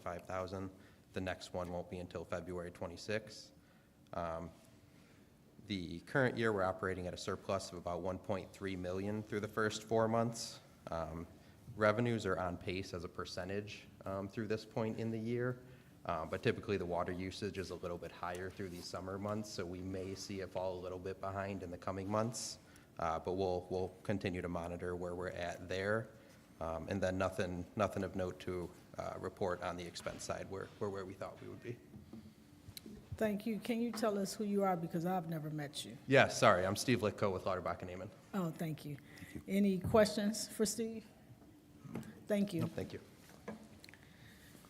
$25,000. The next one won't be until February 26. The current year, we're operating at a surplus of about $1.3 million through the first 4 months. Revenues are on pace as a percentage through this point in the year, but typically the water usage is a little bit higher through these summer months, so we may see it fall a little bit behind in the coming months, but we'll continue to monitor where we're at there. And then nothing of note to report on the expense side. We're where we thought we would be. Thank you. Can you tell us who you are, because I've never met you? Yeah, sorry, I'm Steve Litko with Lauterbach and Amon. Oh, thank you. Any questions for Steve? Thank you. No, thank you.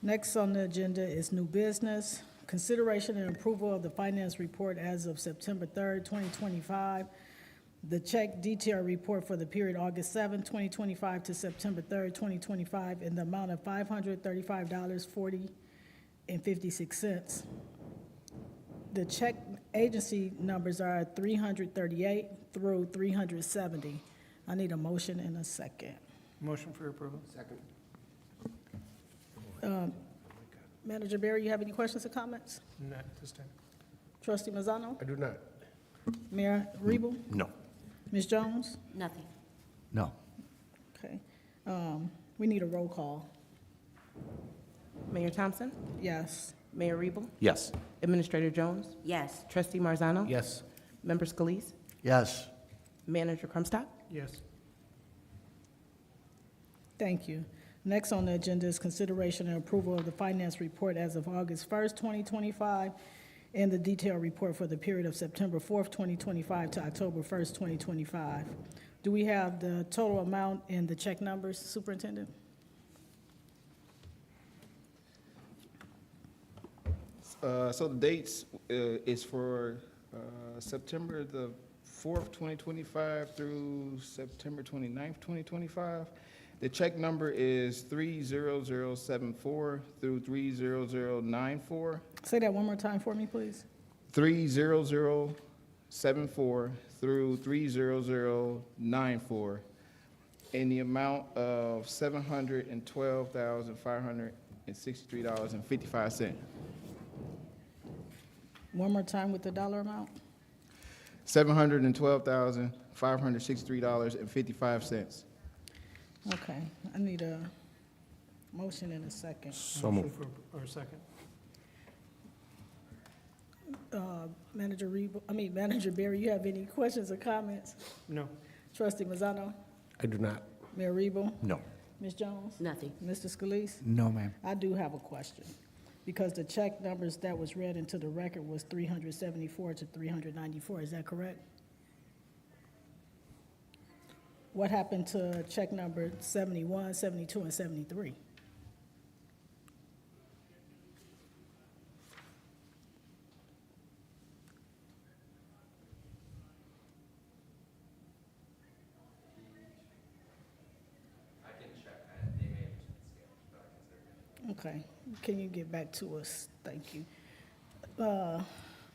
Next on the agenda is new business. Consideration and approval of the finance report as of September 3rd, 2025. The check detail report for the period August 7th, 2025 to September 3rd, 2025 in the amount of $535.56. The check agency numbers are 338 through 370. I need a motion and a second. Motion for approval. Second. Manager Berry, you have any questions or comments? Not this time. Trustee Mazzano? I do not. Mayor Rebo? No. Ms. Jones? Nothing. No. Okay. We need a roll call. Mayor Thompson, Yes. Mayor Rebo, Yes. Administrator Jones, Yes. Trustee Marzano, Yes. Member Scalise, Yes. Manager Crumstock. Yes. Thank you. Next on the agenda is consideration and approval of the finance report as of August 1st, 2025, and the detailed report for the period of September 4th, 2025 to October 1st, 2025. Do we have the total amount and the check numbers, Superintendent? So the dates is for September the 4th, 2025 through September 29th, 2025. The check number is 30074 through 30094. Say that one more time for me, please. 30074 through 30094 in the amount of $712,563.55. One more time with the dollar amount. $712,563.55. Okay, I need a motion and a second. So Motion moved. for, or second. Manager Berry, you have any questions or comments? No. Trustee Mazzano? I do not. Mayor Rebo? No. Ms. Jones? Nothing. Mr. Scalise? No, ma'am. I do have a question, because the check numbers that was read into the record was 374 to 394, is that correct? What happened to check number 71, 72, and 73? I can check. They may have just been scanned, but I can certainly. Okay, can you get back to us? Thank you.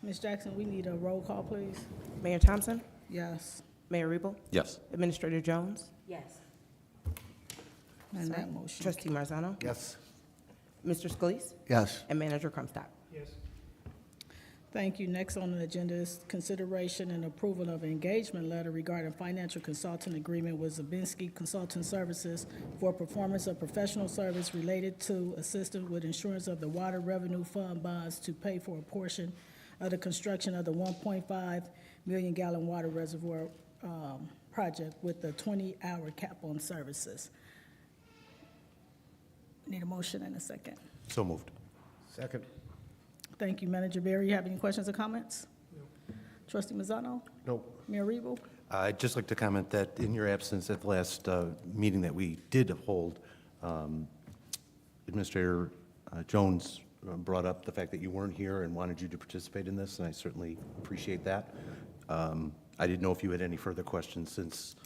Ms. Jackson, we need a roll call, please. Mayor Thompson, Yes, Mayor Rebo, Yes. Administrator Jones, Yes. and that motion. Trustee Marzano, Yes. Mr. Scalise, Yes. and Manager Crumstock. Yes. Thank you. Next on the agenda is consideration and approval of an engagement letter regarding financial consulting agreement with Zabinski Consulting Services for performance of professional service related to assistance with insurance of the Water Revenue Fund bonds to pay for a portion of the construction of the 1.5 million gallon water reservoir project with a 20-hour cap on services. Need a motion and a second. So moved. Second. Thank you. Manager Berry, you have any questions or comments? No. Trustee Mazzano? No. Mayor Rebo? I'd just like to comment that in your absence at the last meeting that we did hold, Administrator Jones brought up the fact that you weren't here and wanted you to participate in this, and I certainly appreciate that. I didn't know if you had any further questions since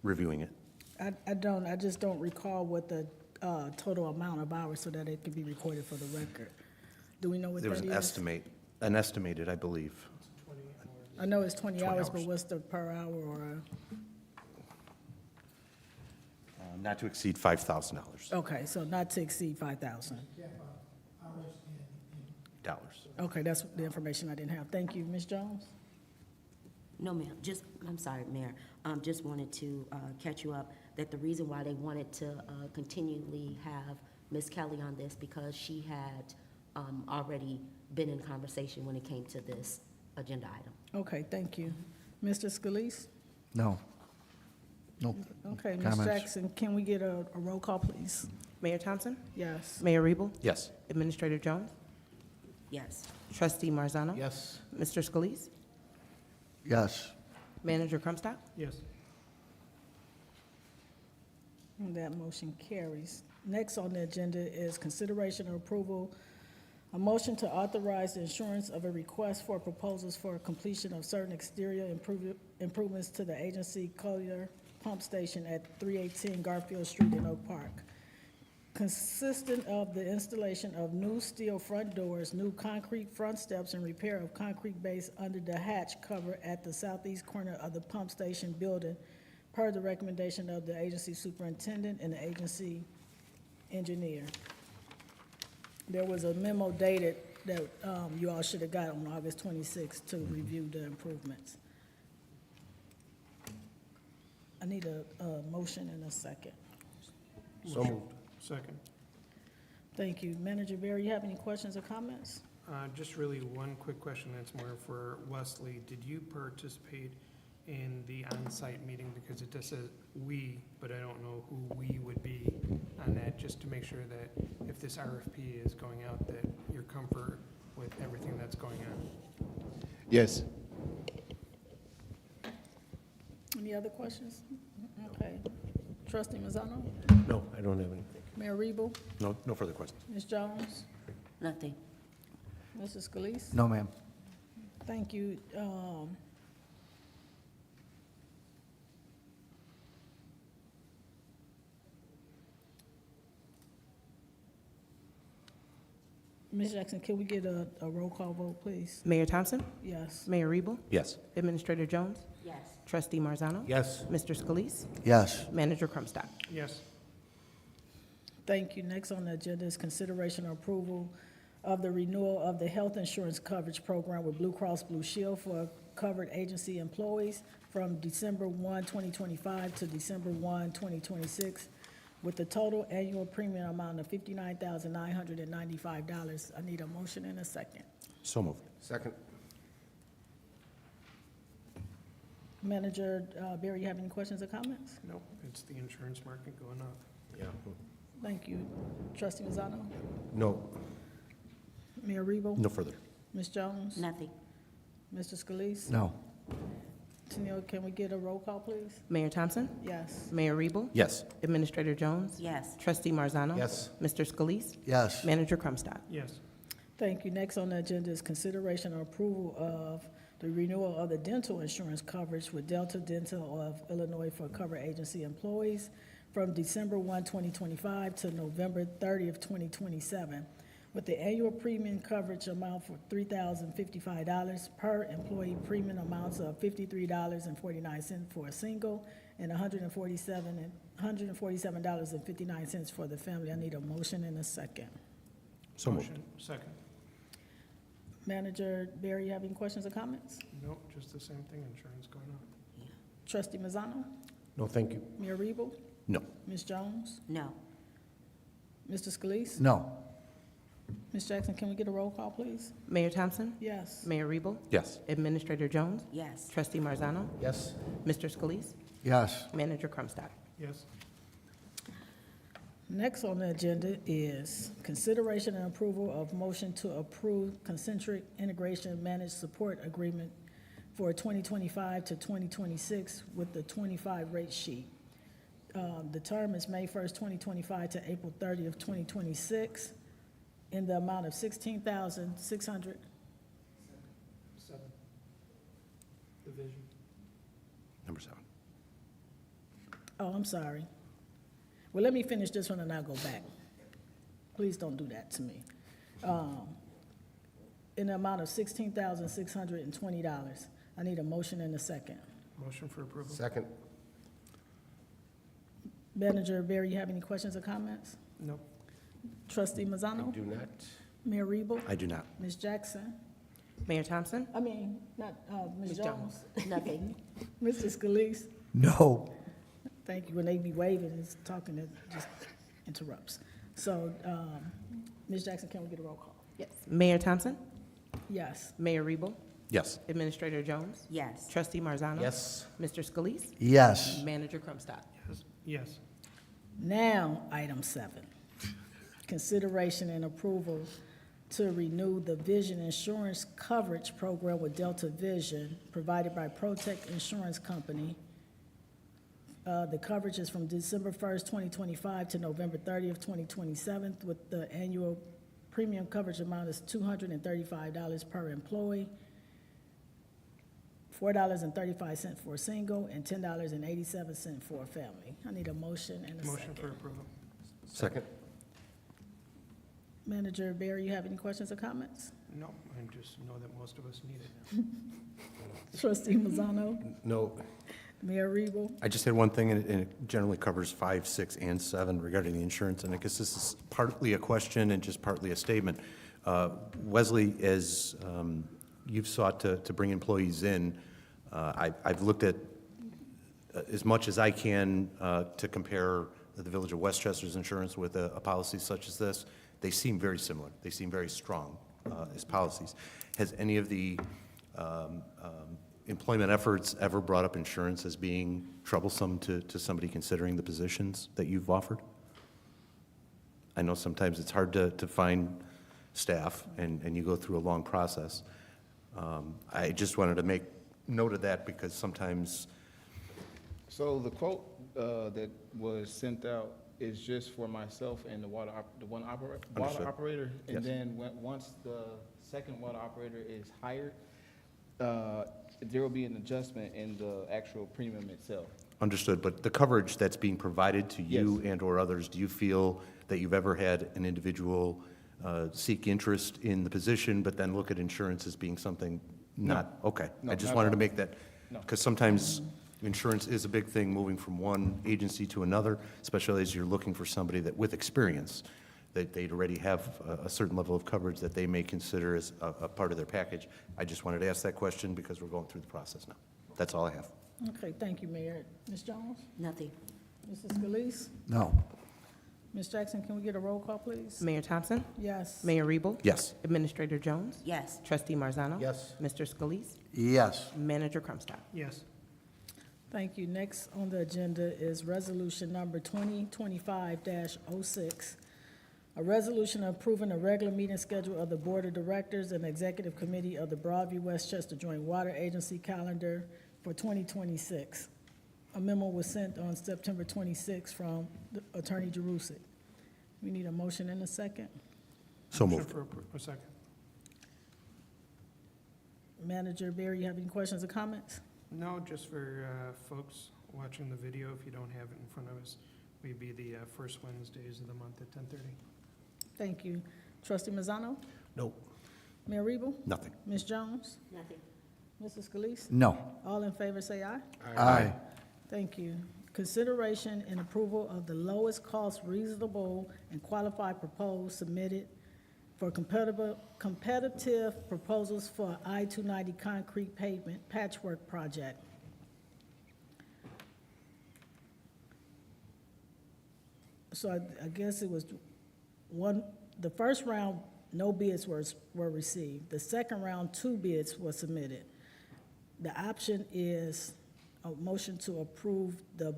reviewing it. I don't, I just don't recall what the total amount of hours so that it can be recorded for the record. Do we know what There was that an is? an estimated, I believe. 20 hours. I know it's 20 hours, but hours. what's the per hour or? Not to exceed $5,000. Okay, so not to exceed 5,000. Dollars. Okay, that's the information I didn't have. Thank you. Ms. Jones? No, ma'am, I'm sorry, Mayor, just wanted to catch you up, that the reason why they wanted to continually have Ms. Kelly on this, because she had already been in conversation when it came to this agenda item. Okay, thank you. Mr. Scalise? No. No. Okay, Ms. Comments. Jackson, can we get a roll call, please? Mayor Thompson? Yes. Mayor Rebo? Yes. Administrator Jones? Yes. Trustee Marzano? Yes. Mr. Scalise? Yes. Manager Crumstock? Yes. And that motion carries. Next on the agenda is consideration or approval, a motion to authorize the insurance of a request for proposals for completion of certain exterior improvements to the agency Collier Pump Station at 318 Garfield Street in Oak Park, consisting of the installation of new steel front doors, new concrete front steps, and repair of concrete base under the hatch cover at the southeast corner of the pump station building, per the recommendation of the agency superintendent and the agency engineer. There was a memo dated that you all should have got on August 26th to review the improvements. I need a motion and a second. So moved. Second. Thank you. Manager Barry, you have any questions or comments? Just really one quick question that's more for Wesley. Did you participate in the on-site meeting? Because it just says "we," but I don't know who "we" would be on that, just to make sure that if this RFP is going out, that you're comfort with everything that's going on. Yes. Any other questions? Okay. Trustee Mazzano? No, I don't have anything. Mayor Rebo? No further questions. Ms. Jones? Nothing. Mr. Scalise? No, ma'am. Thank you. Ms. Jackson, can we get a roll call vote, please? Mayor Thompson? Yes. Mayor Rebo? Yes. Administrator Jones? Yes. Trustee Marzano? Yes. Mr. Scalise? Yes. Manager Crumstock? Yes. Thank you. Next on the agenda is consideration or approval of the renewal of the health insurance coverage program with Blue Cross Blue Shield for covered agency employees from December 1, 2025 to December 1, 2026, with the total annual premium amount of $59,995. I need a motion and a second. So moved. Second. Manager Barry, you have any questions or comments? Nope, it's the insurance market going up. Yeah. Thank you. Trustee Mazzano? No. Mayor Rebo? No further. Ms. Jones? Nothing. Mr. Scalise? No. Tenille, can we get a roll call, please? Mayor Thompson? Yes. Mayor Rebo? Yes. Administrator Jones? Yes. Trustee Marzano? Yes. Mr. Scalise? Yes. Manager Crumstock? Yes. Thank you. Next on the agenda is consideration or approval of the renewal of the dental insurance coverage with Delta Dental of Illinois for covered agency employees from December 1, 2025 to November 30th, 2027, with the annual premium coverage amount for $3,055 per employee, premium amounts of $53.49 for a single and $147.59 for the family. I need a motion and a second. So moved. Motion. Second. Manager Barry, you have any questions or comments? Nope, just the same thing, insurance going up. Trustee Mazzano? No, thank you. Mayor Rebo? No. Ms. Jones? No. Mr. Scalise? No. Ms. Jackson, can we get a roll call, please? Mayor Thompson? Yes. Mayor Rebo? Yes. Administrator Jones? Yes. Trustee Marzano? Yes. Mr. Scalise? Yes. Manager Crumstock? Yes. Next on the agenda is consideration and approval of motion to approve concentric integration managed support agreement for 2025 to 2026 with the 25 rate sheet. The term is May 1st, 2025 to April 30th, 2026, in the amount of $16,600. 7. Division. Number 7. Oh, I'm sorry. Well, let me finish this one and I'll go back. Please don't do that to me. In the amount of $16,620. I need a motion and a second. Motion for approval. Second. Manager Barry, you have any questions or comments? Nope. Trustee I Mazzano? do not. Mayor Rebo? I do not. Ms. Jackson? Mayor Thompson? I mean, not, Ms. Ms. Jones? Nothing. Mr. Scalise? No. Thank you. When they be waving and talking, it just interrupts. So, Ms. Jackson, can we get a roll call? Yes. Mayor Thompson? Yes. Mayor Rebo? Yes. Administrator Jones? Yes. Trustee Marzano? Yes. Mr. Scalise? Yes. Manager Crumstock? Yes. Yes. Now, item 7, consideration and approval to renew the vision insurance coverage program with Delta Vision provided by Protect Insurance Company. The coverage is from December 1st, 2025 to November 30th, 2027, with the annual premium coverage amount is $235 per employee, $4.35 for a single, and $10.87 for a family. I need a motion and a Motion second. for approval. Second. Manager Barry, you have any questions or comments? No, I just know that most of us need it. Trustee Mazzano? No. Mayor Rebo? I just had one thing, and it generally covers 5, 6, and 7 regarding the insurance, and I guess this is partly a question and just partly a statement. Wesley, as you've sought to bring employees in, I've looked at as much as I can to compare the Village of Westchester's insurance with a policy such as this. They seem very similar. They seem very strong as policies. Has any of the employment efforts ever brought up insurance as being troublesome to somebody considering the positions that you've offered? I know sometimes it's hard to find staff, and you go through a long process. I just wanted to make note of that because sometimes, So the quote that was sent out is just for myself and the water Understood. operator. Yes. And then once the second water operator is hired, there will be an adjustment in the actual premium itself. understood, but the coverage that's being provided to you Yes. and/or others, do you feel that you've ever had an individual seek interest in the position, but then look at insurance as being something not? Okay. No, I just not wanted at to all. make that, No. because sometimes insurance is a big thing, moving from one agency to another, especially as you're looking for somebody that, with experience, that they'd already have a certain level of coverage that they may consider as a part of their package. I just wanted to ask that question because we're going through the process now. That's all I have. Okay, thank you, Mayor. Ms. Jones? Nothing. Mrs. Scalise? No. Ms. Jackson, can we get a roll call, please? Mayor Thompson? Yes. Mayor Rebo? Yes. Administrator Jones? Yes. Trustee Marzano? Yes. Mr. Scalise? Yes. Manager Crumstock? Yes. Thank you. Next on the agenda is resolution number 2025-06, a resolution approving a regular meeting schedule of the Board of Directors and Executive Committee of the Broadview Westchester Joint Water Agency calendar for 2026. A memo was sent on September 26 from Attorney Jerusik. We need a motion and a second. So Motion moved. for a second. Manager Barry, you have any questions or comments? No, just for folks watching the video, if you don't have it in front of us, we'd be the first Wednesdays of the month at 10:30. Thank you. Trustee Mazzano? No. Mayor Rebo? Nothing. Ms. Jones? Nothing. Mrs. Scalise? No. All in favor, say aye. Aye. Thank you. Consideration and approval of the lowest cost reasonable and qualified proposal submitted for competitive proposals for I-290 concrete pavement patchwork project. So I guess it was the first round, no bids were received. The second round, 2 bids were submitted. The option is a motion to approve the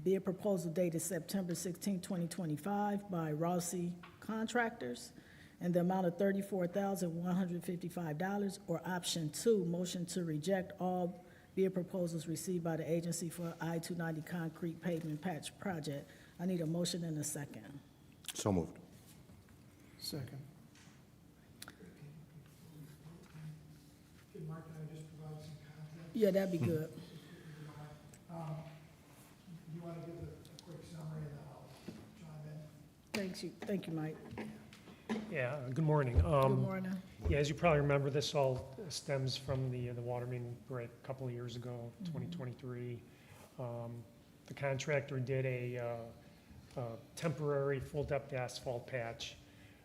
bid proposal dated September 16, 2025 by Rossi Contractors and the amount of $34,155, or option 2, motion to reject all bid proposals received by the agency for I-290 concrete pavement patch project. I need a motion and a second. So moved. Second. Yeah, that'd be good. You want to give a quick summary and then I'll chime in? Thank you, Mike. Yeah, good morning. Good morning. Yeah, as you probably remember, this all stems from the water main break a couple of years ago, 2023. the contractor did a temporary full-depth asphalt patch.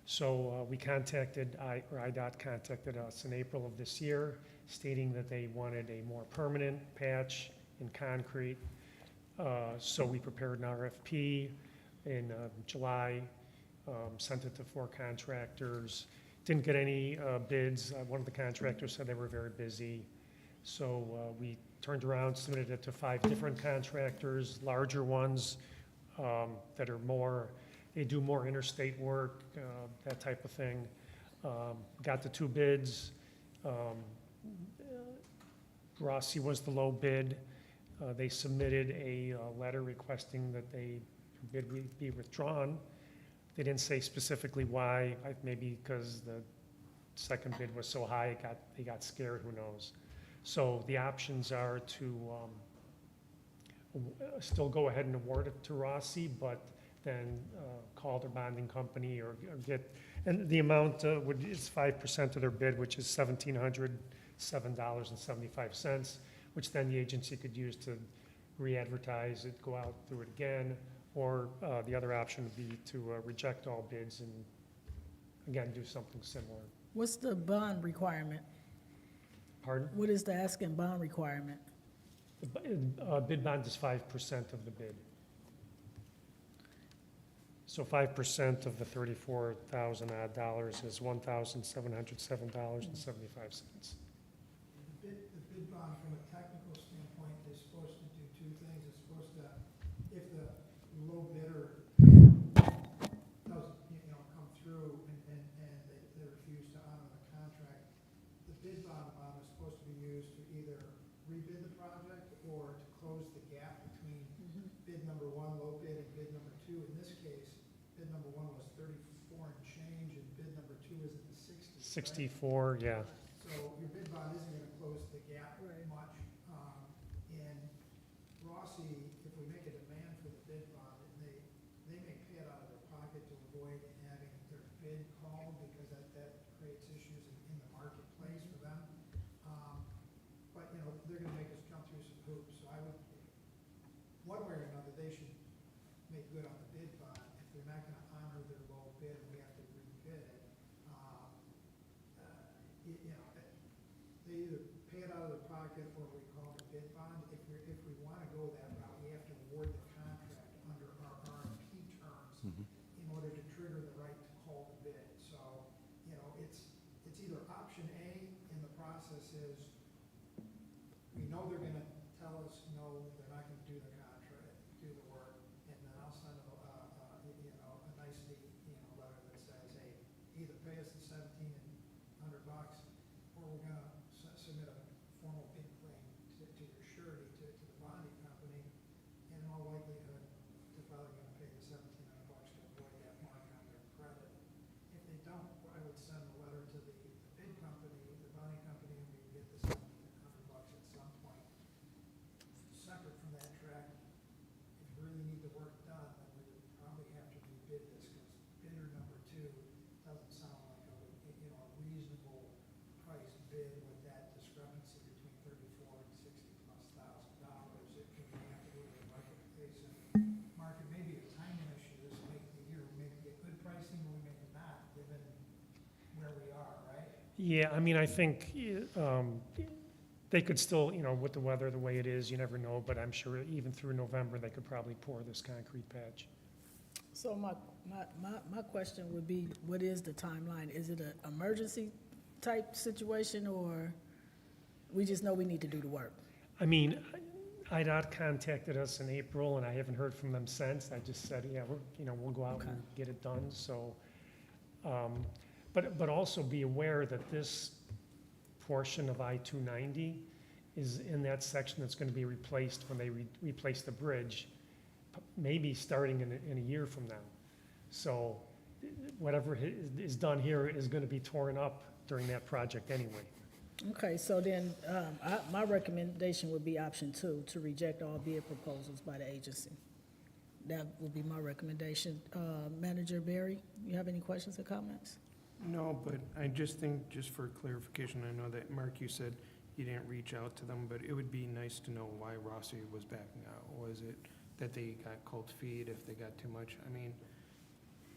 So we IDOT contacted us in April of this year, stating that they wanted a more permanent patch in concrete. So we prepared an RFP in July, sent it to 4 contractors. Didn't get any bids. One of the contractors said they were very busy. So we turned around, submitted it to 5 different contractors, larger ones that are more, they do more interstate work, that type of thing. Got the 2 bids. Rossi was the low bid. They submitted a letter requesting that the bid be withdrawn. They didn't say specifically why, maybe because the second bid was so high, they got scared, who knows. So the options are to still go ahead and award it to Rossi, but then call their bonding company or get, and the amount is 5% of their bid, which is $1,707.75, which then the agency could use to re-advertise it, go out, do it again, or the other option would be to reject all bids and, again, do something similar. What's the bond requirement? Pardon? What is the asking bond requirement? The bid bond is 5% of the bid. So 5% of the $34,000 odd dollars is $1,707.75. The bid bond from a technical standpoint is supposed to do 2 things. It's supposed to, if the low bidder doesn't, come through and they refuse to honor the contract, the bid bond is supposed to be used to either rebid the project or to close the gap between bid number 1, low bid, and bid number 2. In this case, bid number 1 was 34 and change, and bid number 2 is in the 60s. 64, yeah. So your bid bond isn't gonna close the gap much. And Rossi, if we make a demand for the bid bond, they may pay it out of their pocket to avoid having their bid called, because that creates issues in the marketplace for them. But, they're gonna make us jump through some hoops, so I would, one way or another, they should make good on the bid bond. If they're not gonna honor their low bid and we have to rebid it, they either pay it out of their pocket or we call the bid bond. If we wanna go that route, we have to award the contract under our RFP terms in order to trigger the right to call the bid. So, it's either option A in the process is, we know they're gonna tell us, no, they're not gonna do the contract, do the work, and then I'll send them a nice, letter that says, hey, either pay us the $1,700, or we're gonna submit a formal bid claim to your surety, to the bonding company, and in all likelihood, they're probably gonna pay the $1,700 to avoid that mark on their credit. If they don't, I would send a letter to the bid company, the bonding company, and we can get the $1,700 at some point. Separate from that track, if you really need the work done, then we would probably have to rebid this, because bidder number 2 doesn't sound like a reasonable price bid with that discrepancy between 34 and 60 plus $1,000. It could have to go to the marketplace and market, maybe a timing issue this late in the year. We may get good pricing, or we may not, given where we are, right? Yeah, I mean, I think they could still, with the weather the way it is, you never know, but I'm sure even through November, they could probably pour this concrete patch. So my question would be, what is the timeline? Is it an emergency type situation, or we just know we need to do the work? I mean, IDOT contacted us in April, and I haven't heard from them since. I just said, yeah, we'll go out and get it done, so. But also be aware that this portion of I-290 is in that section that's going to be replaced when they replace the bridge, maybe starting in a year from now. So whatever is done here is going to be torn up during that project anyway. Okay, so then, my recommendation would be option 2, to reject all bid proposals by the agency. That would be my recommendation. Manager Berry, you have any questions or comments? No, but I just think, just for clarification, I know that, Mark, you said you didn't reach out to them, but it would be nice to know why Rossi was backing out. Was it that they got cold feet, if they got too much. I mean,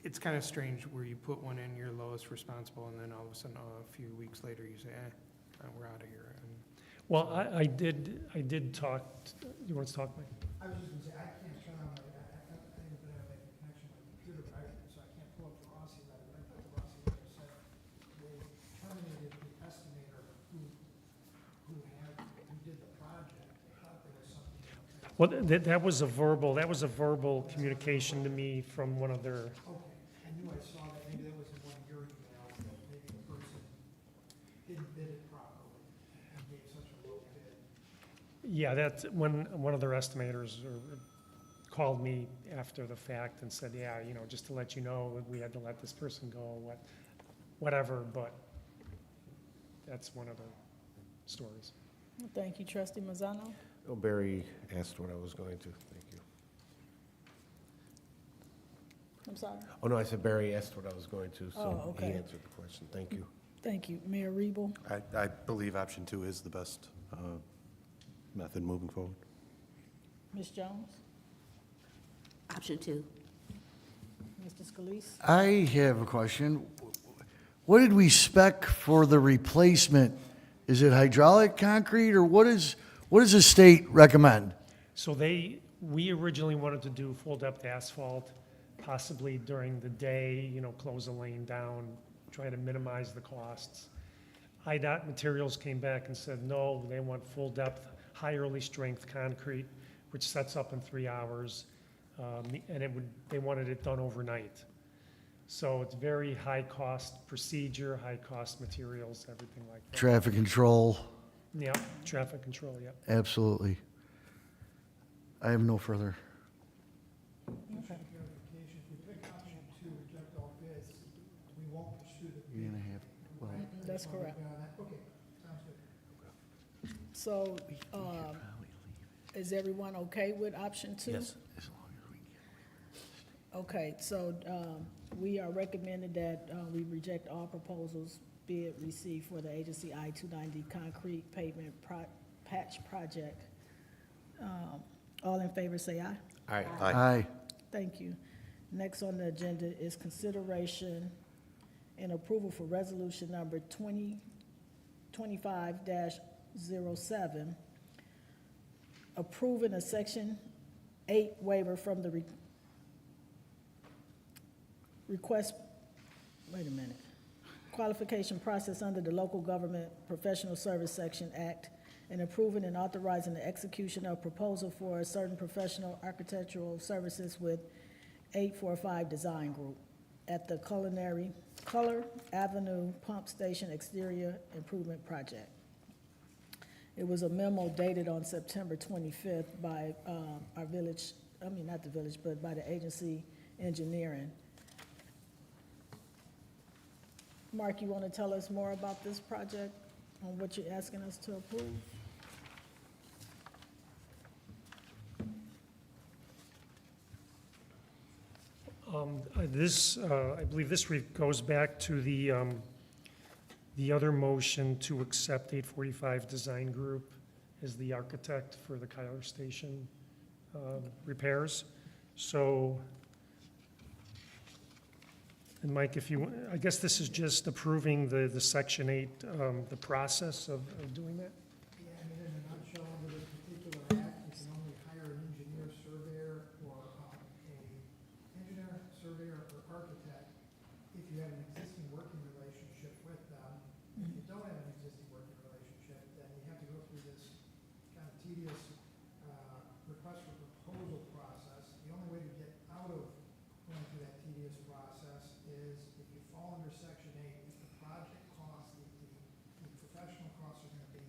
it's kind of strange where you put one in, you're lowest responsible, and then all of a sudden, a few weeks later, you say, we're out of here. And Well, I did talk, you want to talk, Mike? I was just gonna say, I can't turn on my, I haven't been able to make a connection with the computer, but so I can't pull up the Rossi letter, but I thought the Rossi letter said they terminated the estimator who did the project. I thought there was something. Well, that was a verbal communication to me from one of their, Okay, I knew I saw that, maybe that was in one of your emails, that maybe the person didn't bid it properly and gave such a low bid. yeah, that's when one of their estimators called me after the fact and said, yeah, just to let you know, that we had to let this person go, whatever, but that's one of the stories. Thank you, trustee Mazzano. Oh, Barry asked what I was going to. Thank you. I'm sorry. Oh, no, I said Barry asked what I was going to, Oh, so he okay. answered the question. Thank you. Thank you. Mayor Rebo. I believe option 2 is the best method moving forward. Ms. Jones. Option 2. Mr. Scalise. I have a question. What did we spec for the replacement? Is it hydraulic concrete, or what does the state recommend? So we originally wanted to do full-depth asphalt, possibly during the day, close a lane down, try to minimize the costs. IDOT Materials came back and said, no, they want full-depth, high-early strength concrete, which sets up in 3 hours, and they wanted it done overnight. So it's very high-cost procedure, high-cost materials, everything like that. Traffic control, Yeah, traffic control, yeah. absolutely. I have no further. Just for clarification, if we pick option 2, reject all bids, we won't pursue the You're bid. gonna have, well, Right? That's Wanna correct. be on that? Okay, sounds good. So, is everyone okay with option 2? Yes. as long as we get Okay, so we are recommending that we reject all proposals bid received for the agency I-290 concrete pavement patch project. All in favor, say aye. All right. Aye. Thank you. Next on the agenda is consideration and approval for resolution number 2025-07, approving a Section 8 waiver from the request, wait a minute, qualification process under the Local Government Professional Service Section Act, and approving and authorizing the execution of proposal for certain professional architectural services with 845 Design Group at the Color Avenue Pump Station Exterior Improvement Project. It was a memo dated on September 25th by our village, not the village, but by the agency engineering. Mark, you want to tell us more about this project, on what you're asking us to approve? I believe this goes back to the other motion to accept 845 Design Group as the architect for the Kyler Station repairs. So, and Mike, I guess this is just approving the Section 8, the process of doing that? Yeah, I mean, in a nutshell, under this particular act, you can only hire an engineer, surveyor, or or architect if you have an existing working relationship with them. If you don't have an existing working relationship, then you have to go through this kind of tedious request for proposal process. The only way to get out of going through that tedious process is if you fall under Section 8, if the project costs, the professional costs are going to be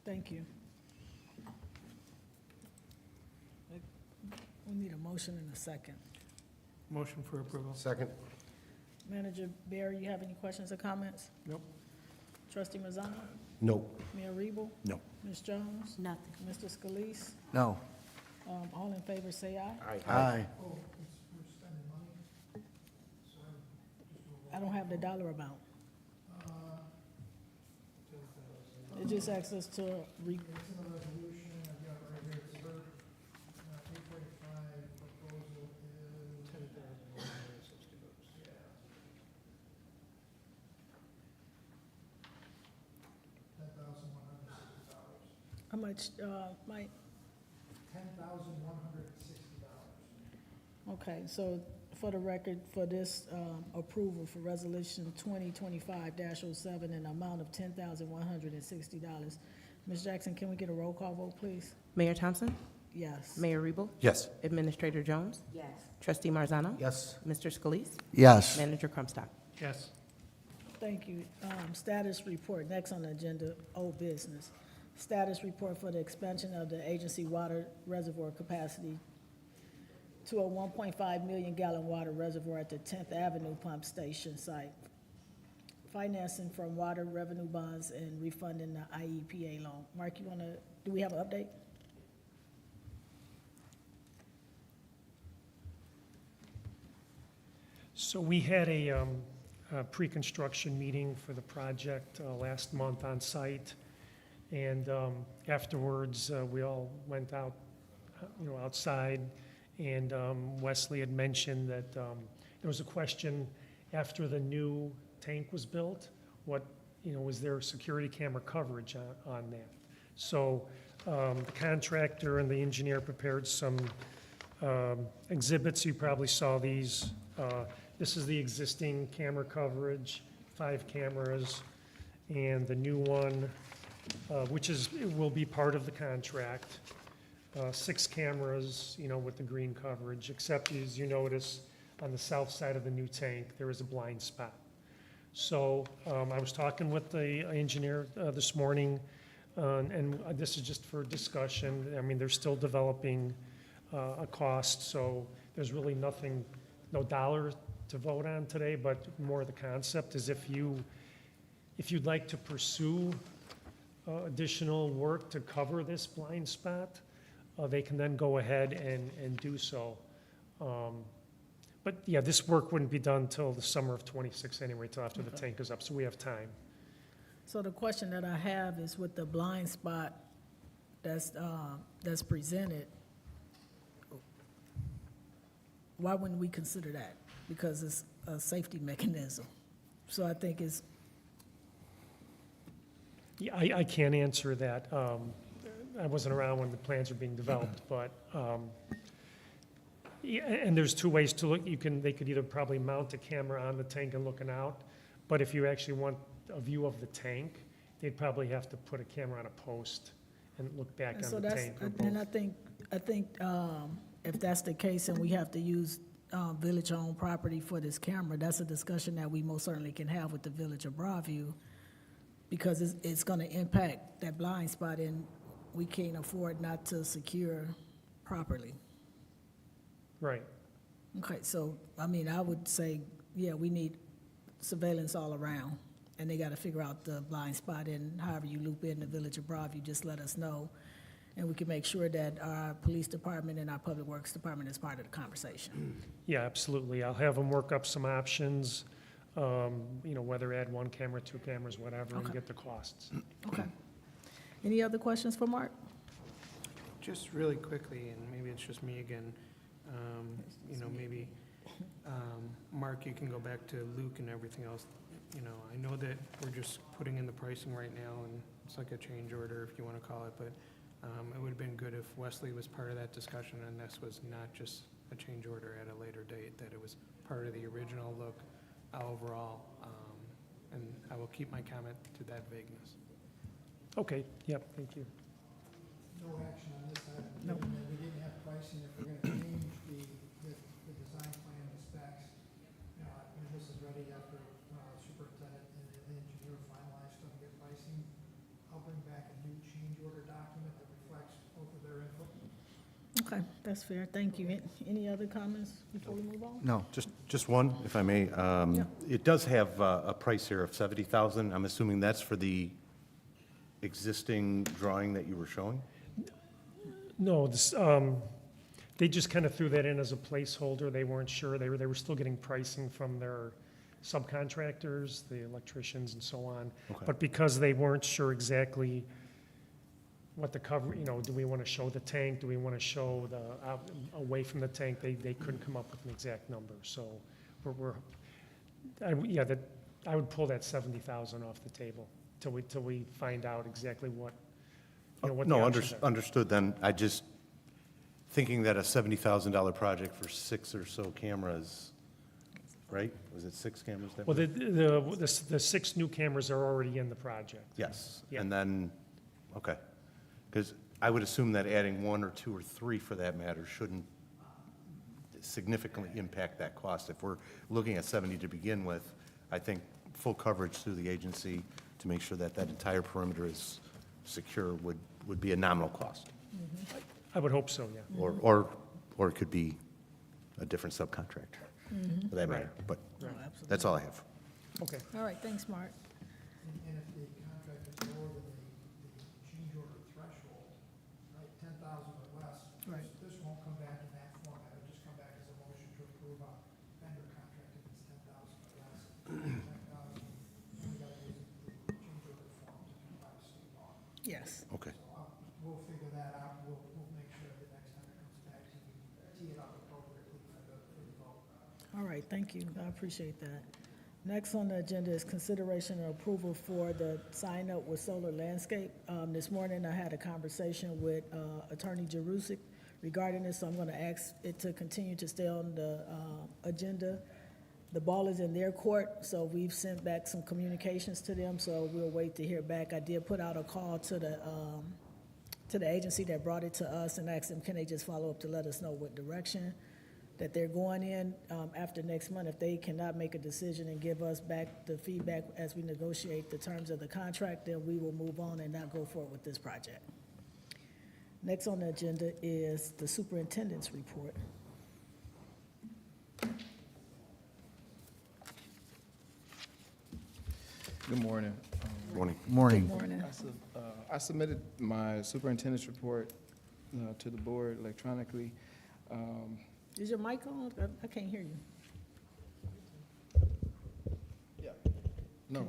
Thank you. We need a motion and a second. Motion for approval. Second? Manager Barry, you have any questions or comments? Nope. Trustee Mazzano? No. Mayor Rebo? No. Ms. Jones? Nothing. Mr. Scalise? No. All in favor, say aye. Aye. Oh, we're spending money? So I don't have the dollar amount. uh, It just asks us to it's in the resolution, I've got it right here, it's for, 345 proposal is. $10,160. how much, Mike? $10,160. Okay, so for the record, for this approval for Resolution 2025-07 in the amount of $10,160. Ms. Jackson, can we get a roll call vote, please? Mayor Thompson? Yes. Mayor Rebo? Yes. Administrator Jones? Yes. Trustee Marzano? Yes. Mr. Scalise? Yes. Manager Crumstock? Yes. Thank you. Status report, next on the agenda, old business. Status report for the expansion of the agency water reservoir capacity to a 1.5 million gallon water reservoir at the 10th Avenue Pump Station site. Financing from water revenue bonds and refunding the IEPA loan. Mark, do we have an update? So we had a pre-construction meeting for the project last month on site. And afterwards, we all went out, outside. And Wesley had mentioned that there was a question after the new tank was built, was there security camera coverage on that? So the contractor and the engineer prepared some exhibits. You probably saw these. This is the existing camera coverage, 5 cameras, and the new one, which will be part of the contract. 6 cameras, with the green coverage, except as you notice, on the south side of the new tank, there is a blind spot. So I was talking with the engineer this morning, and this is just for discussion. I mean, they're still developing a cost, so there's really no dollar to vote on today, but more the concept is if you'd like to pursue additional work to cover this blind spot, they can then go ahead and do so. But yeah, this work wouldn't be done till the summer of '26 anyway, till after the tank is up, so we have time. So the question that I have is with the blind spot that's presented, why wouldn't we consider that? Because it's a safety mechanism. So I think it's, Yeah, I can't answer that. I wasn't around when the plans were being developed, but, yeah, and there's 2 ways to look. They could either probably mount a camera on the tank and looking out, but if you actually want a view of the tank, they'd probably have to put a camera on a post and look back and on so the that's, tank or and I both. think if that's the case and we have to use village-owned property for this camera, that's a discussion that we most certainly can have with the Village of Broadview, because it's gonna impact that blind spot, and we can't afford not to secure properly. Right. Okay, so, I mean, I would say, yeah, we need surveillance all around, and they gotta figure out the blind spot, and however you loop in the Village of Broadview, just let us know, and we can make sure that our police department and our public works department is part of the conversation. Yeah, absolutely. I'll have them work up some options, whether add 1 camera, 2 cameras, whatever, and Okay. get the costs. Okay. Any other questions for Mark? Just really quickly, and maybe it's just me again, maybe, Mark, you can go back to Luke and everything else. I know that we're just putting in the pricing right now, and it's like a change order, if you want to call it, but it would have been good if Wesley was part of that discussion, and this was not just a change order at a later date, that it was part of the original look overall, and I will keep my comment to that vagueness. Okay, yep, thank you. No action on this item, Nope. given that we didn't have pricing, if we're gonna change the design plan, the specs, when this is ready after superintendent and the engineer finalize stuff and get pricing, I'll bring back a new change Okay, that's fair. Thank you. Any other comments before we move on? No. Just one, if I may. Yeah. It does have a price here of 70,000. I'm assuming that's for the existing drawing that you were showing? No, this, they just kind of threw that in as a placeholder. They weren't sure. They were still getting pricing from their subcontractors, the electricians and so on. Okay. But because they weren't sure exactly what the cover, do we want to show the tank? Do we want to show the, away from the tank? They couldn't come up with an exact number. So I would pull that 70,000 off the table till we find out exactly what, what the No, options are. understood then. I just, thinking that a $70,000 project for 6 or so cameras, right? Was it 6 cameras that? Well, were- the 6 new cameras are already in the project. Yes, Yeah. and then, okay. Because I would assume that adding 1 or 2 or 3 for that matter shouldn't significantly impact that cost. If we're looking at 70 to begin with, I think full coverage through the agency to make sure that that entire perimeter is secure would be a nominal cost. I would hope so, yeah. Or it could be a different subcontractor, for that matter. But Oh, absolutely. that's all I have. Okay. All right, thanks, Mark. And if the contract is lower than the change order threshold, right, 10,000 or less, Right. this won't come back in that format, it'll just come back as a motion to approve a vendor contract if it's 10,000 or less. 10,000, then we gotta use the change order form to comply with state law. Yes. Okay. We'll figure that out, we'll make sure the next time it comes back to you, tee it up appropriately for the vote. All right, thank you. I appreciate that. Next on the agenda is consideration and approval for the sign up with Solar Landscape. This morning I had a conversation with Attorney Jerusik regarding this, so I'm going to ask it to continue to stay on the agenda. The ball is in their court, so we've sent back some communications to them, so we'll wait to hear back. I did put out a call to the agency that brought it to us and asked them, can they just follow up to let us know what direction that they're going in after next month. If they cannot make a decision and give us back the feedback as we negotiate the terms of the contract, then we will move on and not go forward with this project. Next on the agenda is the superintendent's report. Good morning. Morning. Morning. Morning. I submitted my superintendent's report to the board electronically. Is your mic on? I can't hear you. Yeah. No.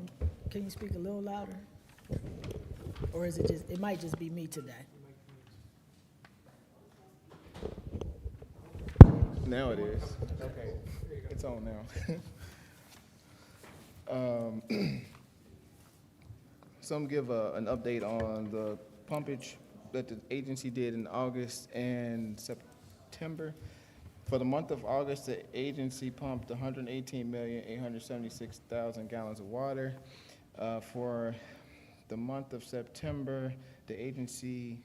Can you speak a little louder? Or is it just, it might just be me today? Now it is. Okay. It's on now. Some give an update on the pumpage that the agency did in August and September. For the month of August, the agency pumped 118,876,000 gallons of water. For the month of September, the agency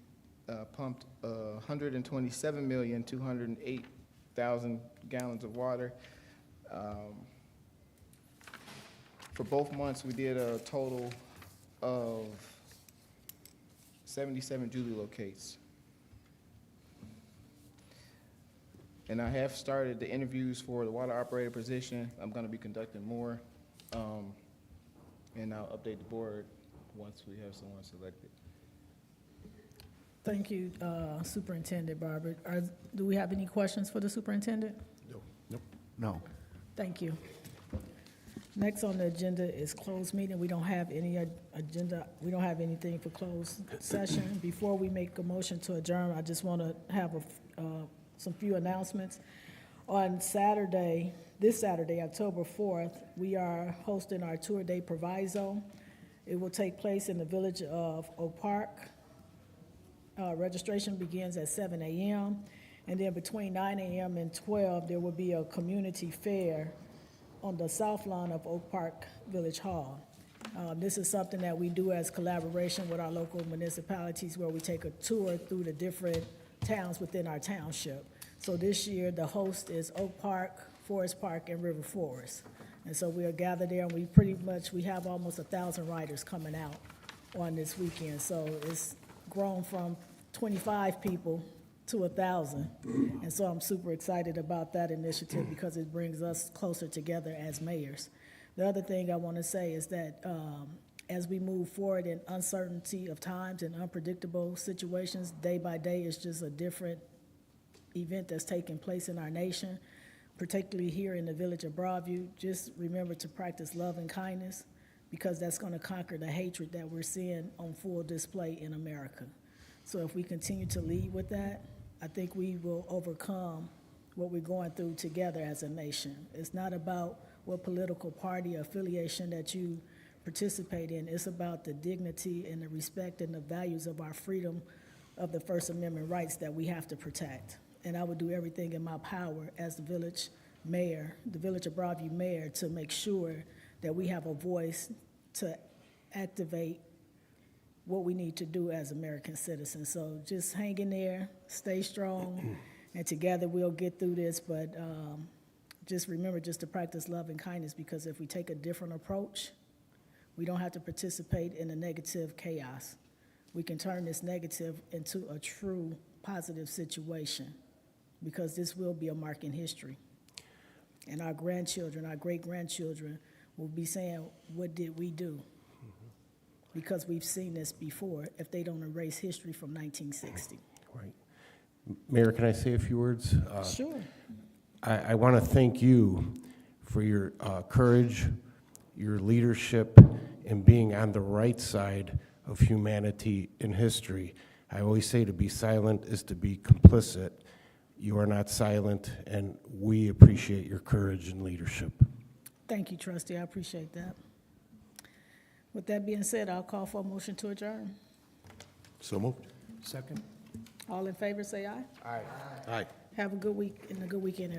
pumped 127,208,000 gallons of water. For both months, we did a total of 77 Julie locates. And I have started the interviews for the water operator position. I'm gonna be conducting more. And I'll update the board once we have someone selected. Thank you, Superintendent Barber. Do we have any questions for the superintendent? No. Thank you. Next on the agenda is closed meeting. We don't have any agenda, we don't have anything for closed session. Before we make a motion to adjourn, I just want to have some few announcements. On Saturday, this Saturday, October 4th, we are hosting our Tour de Proviso. It will take place in the village of Oak Park. Registration begins at 7 a.m. And then between 9 a.m. and 12, there will be a community fair on the south lawn of Oak Park Village Hall. This is something that we do as collaboration with our local municipalities where we take a tour through the different towns within our township. So this year, the host is Oak Park, Forest Park, and River Forest. And so we'll gather there, and we have almost 1,000 riders coming out on this weekend. So it's grown from 25 people to 1,000. And so I'm super excited about that initiative because it brings us closer together as mayors. The other thing I want to say is that as we move forward in uncertainty of times and unpredictable situations, day by day is just a different event that's taking place in our nation, particularly here in the village of Broadview. Just remember to practice love and kindness, because that's going to conquer the hatred that we're seeing on full display in America. So if we continue to lead with that, I think we will overcome what we're going through together as a nation. It's not about what political party or affiliation that you participate in. It's about the dignity and the respect and the values of our freedom of the First Amendment rights that we have to protect. And I would do everything in my power as the village mayor, the Village of Broadview mayor, to make sure that we have a voice to activate what we need to do as American citizens. So just hang in there, stay strong, and together we'll get through this. But just remember just to practice love and kindness, because if we take a different approach, we don't have to participate in the negative chaos. We can turn this negative into a true positive situation, because this will be a mark in history. And our grandchildren, our great-grandchildren will be saying, what did we do? Because we've seen this before, if they don't erase history from 1960. Right. Mayor, can I say a few words? Sure. I want to thank you for your courage, your leadership, and being on the right side of humanity in history. I always say to be silent is to be complicit. You are not silent, and we appreciate your courage and leadership. Thank you, trustee. I appreciate that. With that being said, I'll call for a motion to adjourn. So moved. Second? All in favor, say aye. Aye. Have a good week and a good weekend, everyone.